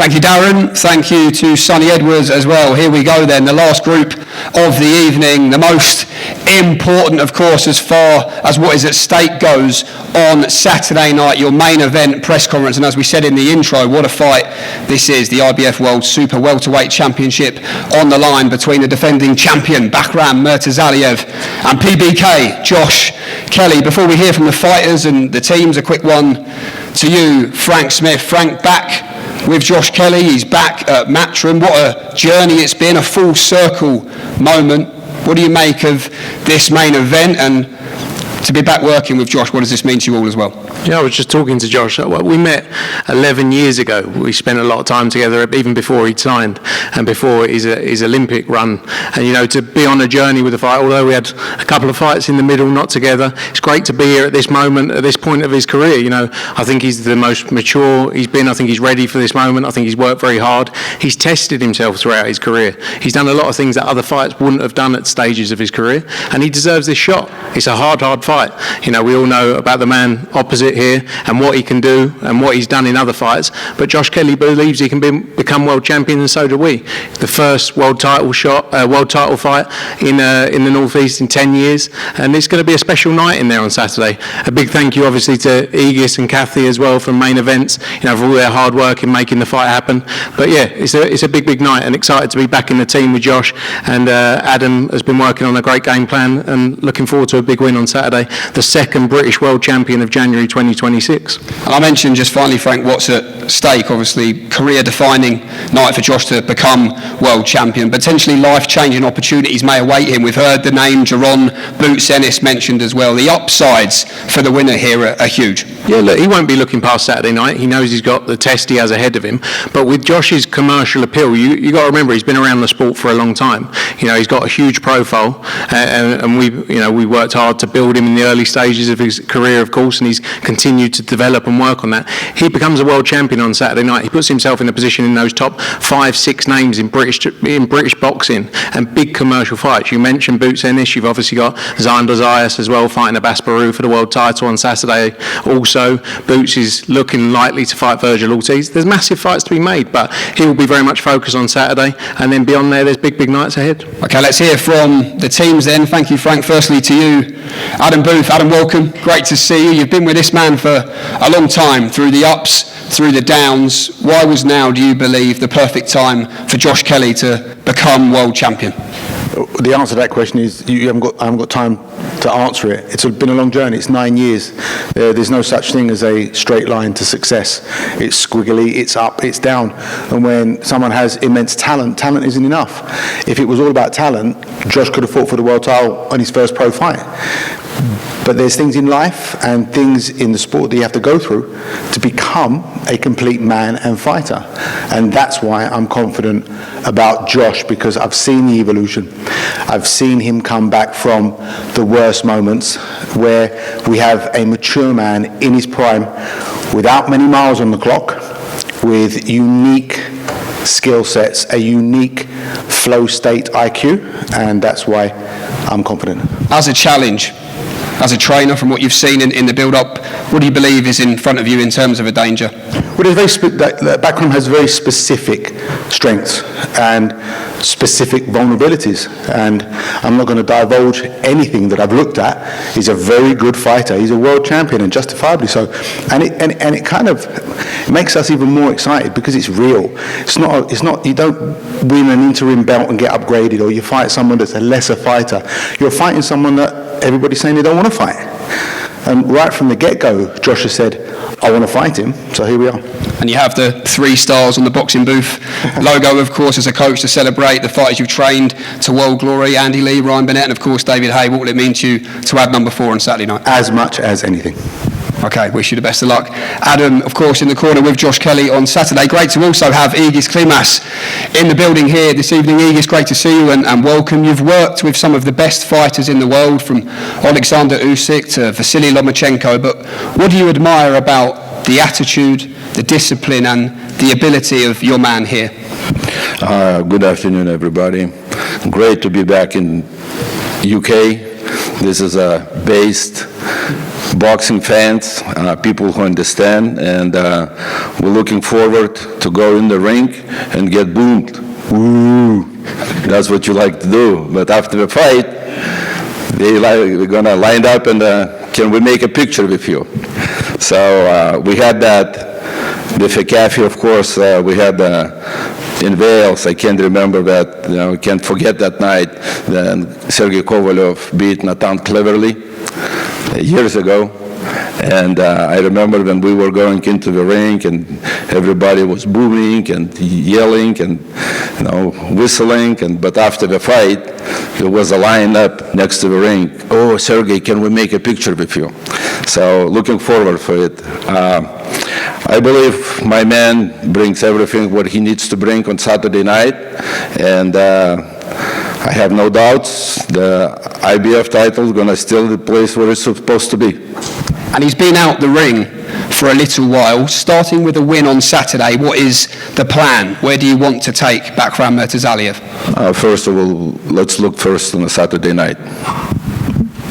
Thank you, Darren. Thank you to Sonny Edwards as well. Here we go then, the last group of the evening, the most important, of course, as far as what is at stake goes on Saturday night, your main event press conference. And as we said in the intro, what a fight this is. The IBF World Super Welterweight Championship on the line between the defending champion, Bakhram Murtazaliev, and PBK, Josh Kelly. Before we hear from the fighters and the teams, a quick one to you, Frank Smith. Frank, back with Josh Kelly. He's back at Matchroom. What a journey it's been, a full circle moment. What do you make of this main event, and to be back working with Josh, what does this mean to you all as well? Yeah, I was just talking to Josh. We met 11 years ago. We spent a lot of time together, even before he'd signed and before his Olympic run. And, you know, to be on a journey with the fight, although we had a couple of fights in the middle, not together, it's great to be here at this moment, at this point of his career. You know, I think he's the most mature he's been. I think he's ready for this moment. I think he's worked very hard. He's tested himself throughout his career. He's done a lot of things that other fighters wouldn't have done at stages of his career. And he deserves this shot. It's a hard fight. You know, we all know about the man opposite here and what he can do and what he's done in other fights, but Josh Kelly believes he can become world champion, and so do we. The first world title fight in the Northeast in 10 years, and it's going to be a special night in there on Saturday. A big thank you obviously to Egis and Kathy as well from Main Events, you know, for all their hard work in making the fight happen. But yeah, it's a big night, and excited to be back in the team with Josh, and Adam has been working on a great game plan and looking forward to a big win on Saturday, the second British world champion of January 2026. And I mentioned just finally, Frank, what's at stake. Obviously, career-defining night for Josh to become world champion. Potentially life-changing opportunities may await him. We've heard the name Jaron Boots Ennis mentioned as well. The upsides for the winner here are huge. Yeah, look, he won't be looking past Saturday night. He knows he's got the test he has ahead of him. But with Josh's commercial appeal, you got to remember he's been around the sport for a long time. You know, he's got a huge profile, and we worked hard to build him in the early stages of his career, of course, and he's continued to develop and work on that. He becomes a world champion on Saturday night. He puts himself in a position in those top 5-6 names in British boxing and big commercial fights. You mentioned Boots Ennis. You've obviously got Zander Zayas as well fighting Abbas Baru for the world title on Saturday. Also, Boots is looking likely to fight Virgil Ortiz. There's massive fights to be made, but he will be very much focused on Saturday, and then beyond there, there's big nights ahead. Okay, let's hear from the teams then. Thank you, Frank. Firstly to you, Adam Booth. Adam, welcome. Great to see you. You've been with this man for a long time, through the ups, through the downs. Why was now, do you believe, the perfect time for Josh Kelly to become world champion? The answer to that question is I haven't got time to answer it. It's been a long journey. It's 9 years. There's no such thing as a straight line to success. It's squiggly, it's up, it's down. And when someone has immense talent isn't enough. If it was all about talent, Josh could have fought for the world title on his first pro fight. But there's things in life and things in the sport that you have to go through to become a complete man and fighter. And that's why I'm confident about Josh, because I've seen the evolution. I've seen him come back from the worst moments, where we have a mature man in his prime, without many miles on the clock, with unique skill sets, a unique flow state IQ, and that's why I'm confident. As a challenge, as a trainer, from what you've seen in the build-up, what do you believe is in front of you in terms of a danger? Well, Bakhram has very specific strengths and specific vulnerabilities, and I'm not going to divulge anything that I've looked at. He's a very good fighter. He's a world champion, and justifiably so. And it kind of makes us even more excited because it's real. It's not. You don't win an interim belt and get upgraded, or you fight someone that's a lesser fighter. You're fighting someone that everybody's saying they don't want to fight. And right from the get-go, Josh has said, I want to fight him, so here we are. And you have the 3 stars on the boxing booth logo, of course, as a coach to celebrate the fighters you've trained to world glory, Andy Lee, Ryan Burnett, and of course David Hay. What will it mean to you to add number 4 on Saturday night? As much as anything. Okay, wish you the best of luck. Adam, of course, in the corner with Josh Kelly on Saturday. Great to also have Egis Klimas in the building here this evening. Egis, great to see you and welcome. You've worked with some of the best fighters in the world, from Alexander Usyk to Vasily Lomachenko, but what do you admire about the attitude, the discipline and the ability of your man here? Good afternoon, everybody. Great to be back in UK. This is based boxing fans, people who understand, and we're looking forward to go in the ring and get boomed. Woo! That's what you like to do. But after the fight, we're gonna line up and can we make a picture with you? So we had that. The Fekafi, of course, we had in Wales. I can't remember that. I can't forget that night. Then Sergey Kovalev beat Nathan Cleverly years ago. And I remember when we were going into the ring and everybody was booming and yelling and whistling. But after the fight, there was a line up next to the ring. Oh, Sergey, can we make a picture with you? So looking forward for it. I believe my man brings everything what he needs to bring on Saturday night. And I have no doubts the IBF title is going to steal the place where it's supposed to be. And he's been out the ring for a little while. Starting with a win on Saturday, what is the plan? Where do you want to take Bakhram Murtazaliev? First of all, let's look first on a Saturday night.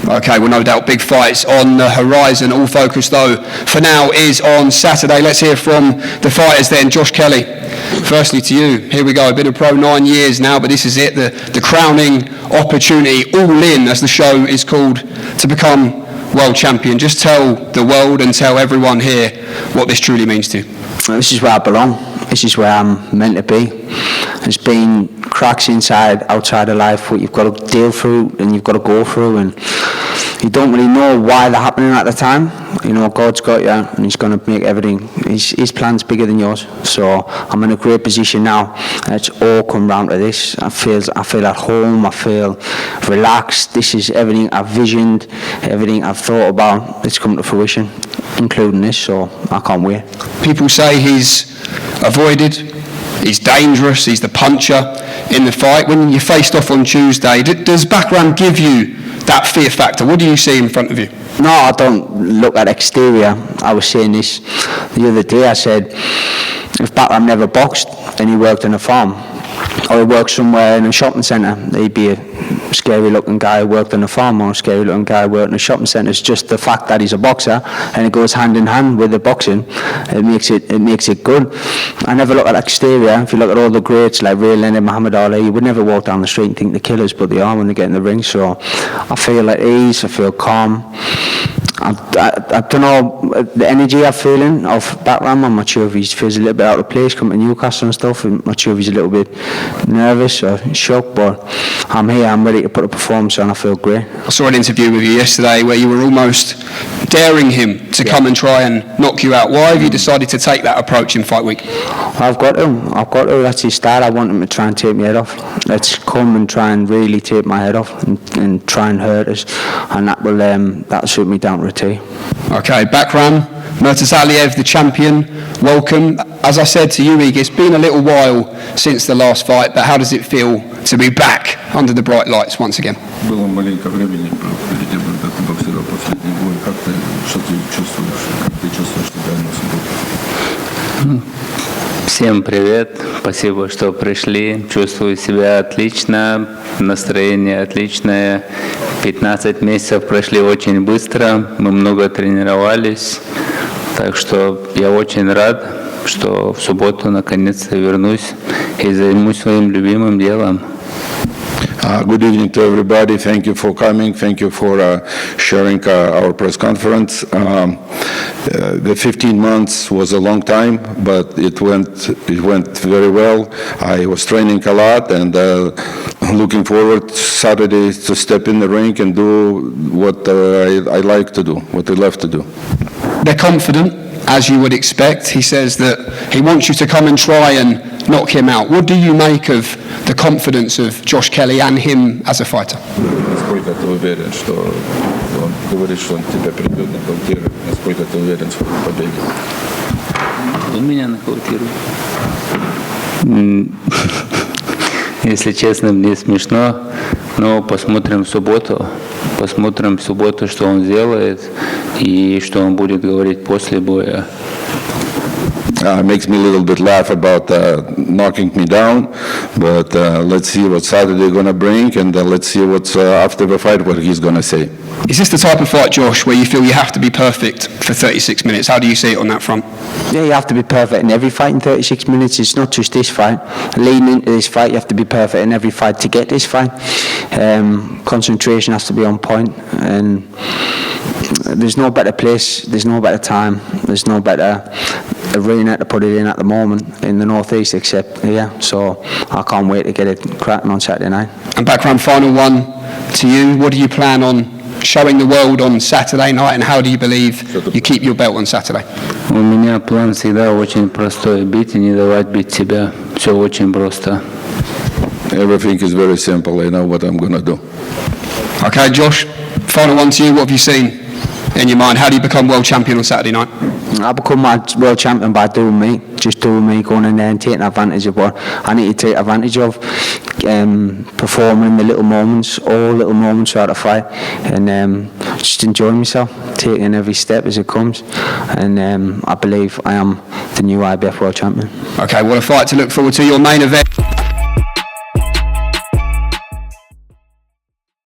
Okay, well, no doubt big fights on the horizon. All focus, though, for now is on Saturday. Let's hear from the fighters then. Josh Kelly, firstly to you. Here we go. Been a pro 9 years now, but this is it, the crowning opportunity, all in, as the show is called, to become world champion. Just tell the world and tell everyone here what this truly means to you. This is where I belong. This is where I'm meant to be. There's been cracks inside, outside of life, what you've got to deal through and you've got to go through, and you don't really know why they're happening at the time. God's got you and he's going to make everything, his plan's bigger than yours. So I'm in a great position now, and it's all come round to this. I feel at home, I feel relaxed. This is everything I've visioned, everything I've thought about. It's come to fruition, including this, so I can't wait. People say he's avoided, he's dangerous, he's the puncher in the fight. When you faced off on Tuesday, does Bakhram give you that fear factor? What do you see in front of you? No, I don't look at exterior. I was saying this the other day. I said, if Bakhram never boxed and he worked in a farm, or he worked somewhere in a shopping centre, he'd be a scary looking guy who worked on a farm or a scary looking guy who worked in a shopping centre. It's just the fact that he's a boxer and it goes hand in hand with the boxing. It makes it good. I never look at exterior. If you look at all the greats like Ray Leonard, Muhammad Ali, you would never walk down the street and think they're killers, but they are when they get in the ring. So I feel at ease, I feel calm. I don't know the energy I'm feeling of Bakhram. I'm not sure if he feels a little bit out of place coming to Newcastle and stuff. I'm not sure if he's a little bit nervous or shocked, but I'm here, I'm ready to put a performance on. I feel great. I saw an interview with you yesterday where you were almost daring him to come and try and knock you out. Why have you decided to take that approach in fight week? I've got to. That's his style. I want him to try and take my head off. Let's come and try and really take my head off and try and hurt us, and that'll suit me down to a T. Okay, Bakhram Murtazaliev, the champion, welcome. As I said to you, Egis, it's been a little while since the last fight, but how does it feel to be back under the bright lights once again? Было маленько времени перед тем, как ты боксировал последний бой. Что ты чувствуешь? Как ты чувствуешь себя на субботу? Всем привет, спасибо, что пришли. Чувствую себя отлично, настроение отличное. 15 месяцев прошли очень быстро, мы много тренировались. Так что я очень рад, что в субботу наконец-то вернусь и займусь своим любимым делом. Good evening to everybody. Thank you for coming. Thank you for sharing our press conference. The 15 months was a long time, but it went very well. I was training a lot and looking forward Saturday to step in the ring and do what I like to do, what I love to do. They're confident, as you would expect. He says that he wants you to come and try and knock him out. What do you make of the confidence of Josh Kelly and him as a fighter? Насколько ты уверен, что он говорит, что он тебя придет нокаутирует? Насколько ты уверен в своей победе? Он меня нокаутирует. Если честно, мне смешно, но посмотрим в субботу. Посмотрим в субботу, что он сделает и что он будет говорить после боя. makes me a little bit laugh about knocking me down, but let's see what Saturday gonna bring, and let's see what's after the fight, what he's gonna say. Is this the type of fight, Josh, where you feel you have to be perfect for 36 minutes? How do you see it on that front? Yeah, you have to be perfect in every fight in 36 minutes. It's not just this fight. Leading into this fight, you have to be perfect in every fight to get this fight. Concentration has to be on point, and there's no better place, there's no better time, there's no better arena to put it in at the moment in the northeast except here. So I can't wait to get it cracking on Saturday night. And Bakhram, final one to you. What do you plan on showing the world on Saturday night, and how do you believe you keep your belt on Saturday? У меня план всегда очень простой: бить и не давать бить себя. Все очень просто. Everything is very simple. I know what I'm gonna do. Okay, Josh, final one to you. What have you seen in your mind? How do you become world champion on Saturday night? I become my world champion by doing me, just doing me, going in there and taking advantage of what I need to take advantage of, performing the little moments, all little moments throughout the fight, and just enjoying myself, taking every step as it comes, and I believe I am the new IBF world champion. Okay, what a fight to look forward to. Your main event.